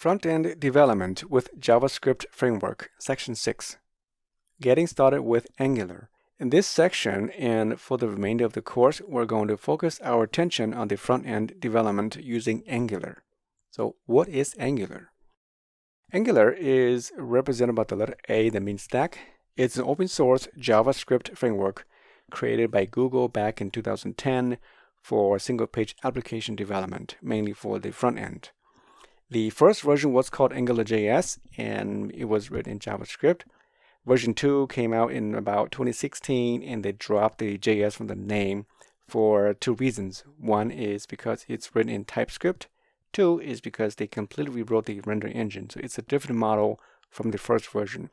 Front-end Development with JavaScript Framework, Section 6. Getting started with Angular. In this section and for the remainder of the course, we're going to focus our attention on the front-end development using Angular. So what is Angular? Angular is represented by the letter A that means stack. It's an open source JavaScript framework created by Google back in 2010 for single-page application development, mainly for the front end. The first version was called AngularJS, and it was written in JavaScript. Version 2 came out in about 2016, and they dropped the JS from the name for two reasons. One is because it's written in TypeScript. Two is because they completely rewrote the rendering engine. So it's a different model from the first version.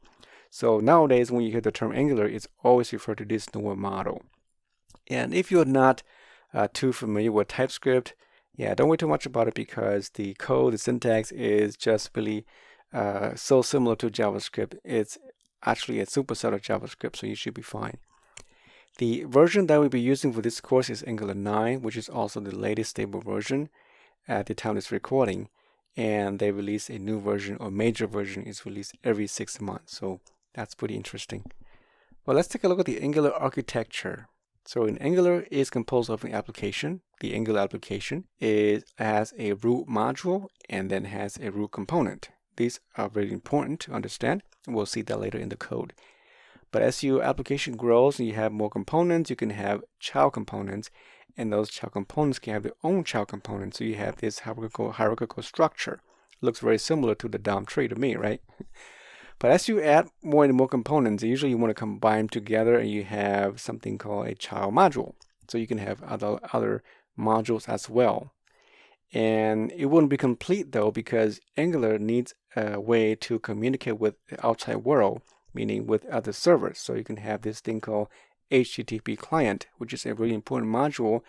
So nowadays, when you hear the term Angular, it's always referred to this newer model. And if you're not too familiar with TypeScript, don't worry too much about it because the code, the syntax is just really so similar to JavaScript. It's actually a superset of JavaScript, so you should be fine. The version that we'll be using for this course is Angular 9, which is also the latest stable version at the time of this recording. And they release a new version, or major version is released every 6 months. So that's pretty interesting. Well, let's take a look at the Angular architecture. So an Angular is composed of an application. The Angular application has a root module and then has a root component. These are very important to understand. We'll see that later in the code. But as your application grows and you have more components, you can have child components, and those child components can have their own child components. So you have this hierarchical structure. Looks very similar to the DOM tree to me, right? But as you add more and more components, usually you want to combine them together and you have something called a child module. So you can have other modules as well. And it wouldn't be complete though because Angular needs a way to communicate with the outside world, meaning with other servers. So you can have this thing called HTTP client, which is a really important module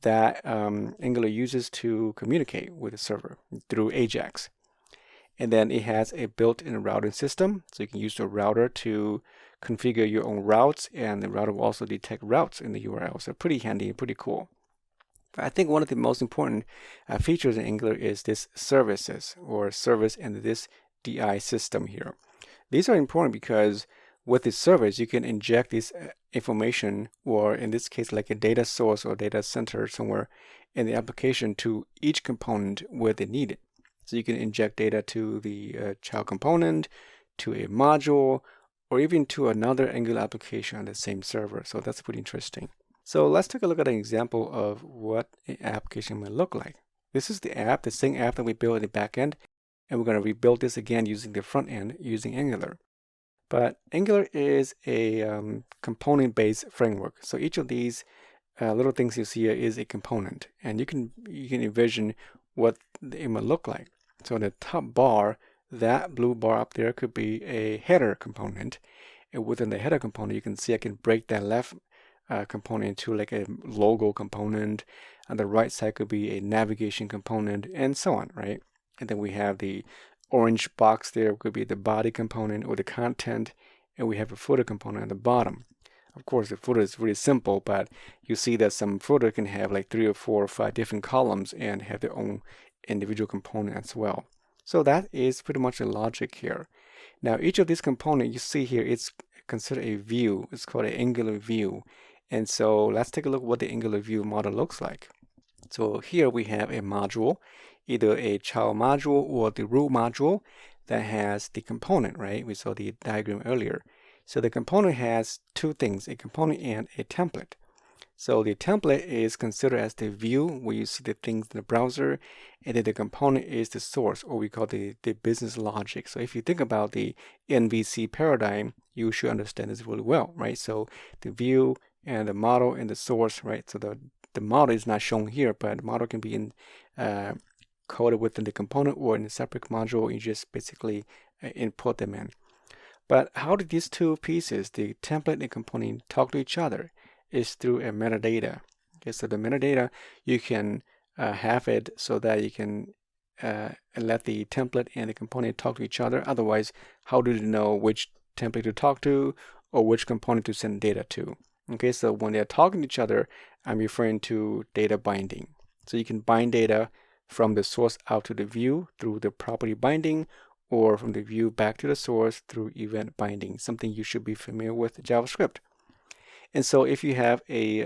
that Angular uses to communicate with the server through AJAX. And then it has a built-in routing system, so you can use the router to configure your own routes, and the router will also detect routes in the URL. So pretty handy and pretty cool. But I think one of the most important features in Angular is this services, or service and this DI system here. These are important because with the service, you can inject this information, or in this case, like a data source or data center somewhere in the application to each component where they need it. So you can inject data to the child component, to a module, or even to another Angular application on the same server. So that's pretty interesting. So let's take a look at an example of what an application might look like. This is the app, the same app that we built in the back end, and we're going to rebuild this again using the front end using Angular. But Angular is a component-based framework. So each of these little things you see here is a component, and you can envision what it might look like. So in the top bar, that blue bar up there could be a header component. And within the header component, you can see I can break that left component into like a logo component. On the right side could be a navigation component, and so on, right? And then we have the orange box there, could be the body component or the content, and we have a footer component at the bottom. Of course, the footer is really simple, but you see that some footer can have like 3 or 4 or 5 different columns and have their own individual component as well. So that is pretty much the logic here. Now, each of these components you see here, it's considered a view. It's called an Angular view. And so let's take a look at what the Angular view model looks like. So here we have a module, either a child module or the root module that has the component, right? We saw the diagram earlier. So the component has two things, a component and a template. So the template is considered as the view where you see the things in the browser, and then the component is the source, or we call the business logic. So if you think about the MVC paradigm, you should understand this really well, right? So the view and the model and the source, right? So the model is not shown here, but the model can be coded within the component or in a separate module. You just basically input them in. But how do these two pieces, the template and component, talk to each other? Is through a metadata. Okay, so the metadata, you can have it so that you can let the template and the component talk to each other. Otherwise, how do you know which template to talk to or which component to send data to? Okay, so when they're talking to each other, I'm referring to data binding. So you can bind data from the source out to the view through the property binding, or from the view back to the source through event binding, something you should be familiar with JavaScript. And so if you have a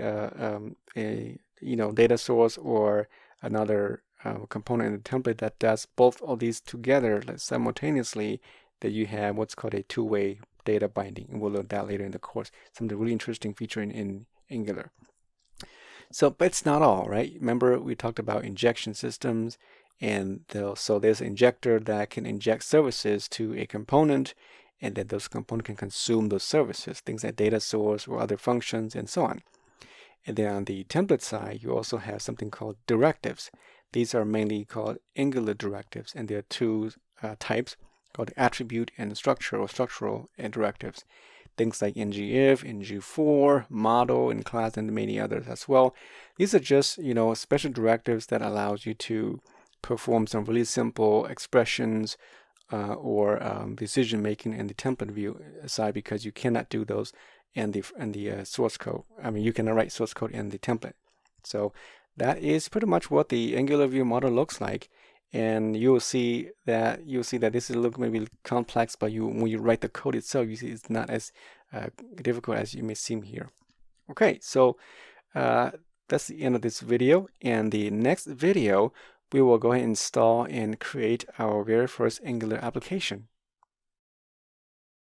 data source or another component in the template that does both of these together simultaneously, that you have what's called a two-way data binding, and we'll learn that later in the course. Something really interesting feature in Angular. So, but it's not all, right? Remember we talked about injection systems, and so there's an injector that can inject services to a component, and then those components can consume those services, things like data source or other functions and so on. And then on the template side, you also have something called directives. These are mainly called Angular directives, and there are two types called attribute and structure or structural directives. Things like ngIf, ngFor, model, and class, and many others as well. These are just, special directives that allows you to perform some really simple expressions or decision making in the template view side, because you cannot do those in the source code. I mean, you cannot write source code in the template. So that is pretty much what the Angular view model looks like. And you'll see that this is look maybe complex, but when you write the code itself, you see it's not as difficult as you may seem here. Okay, so that's the end of this video. And the next video, we will go ahead and install and create our very first Angular application.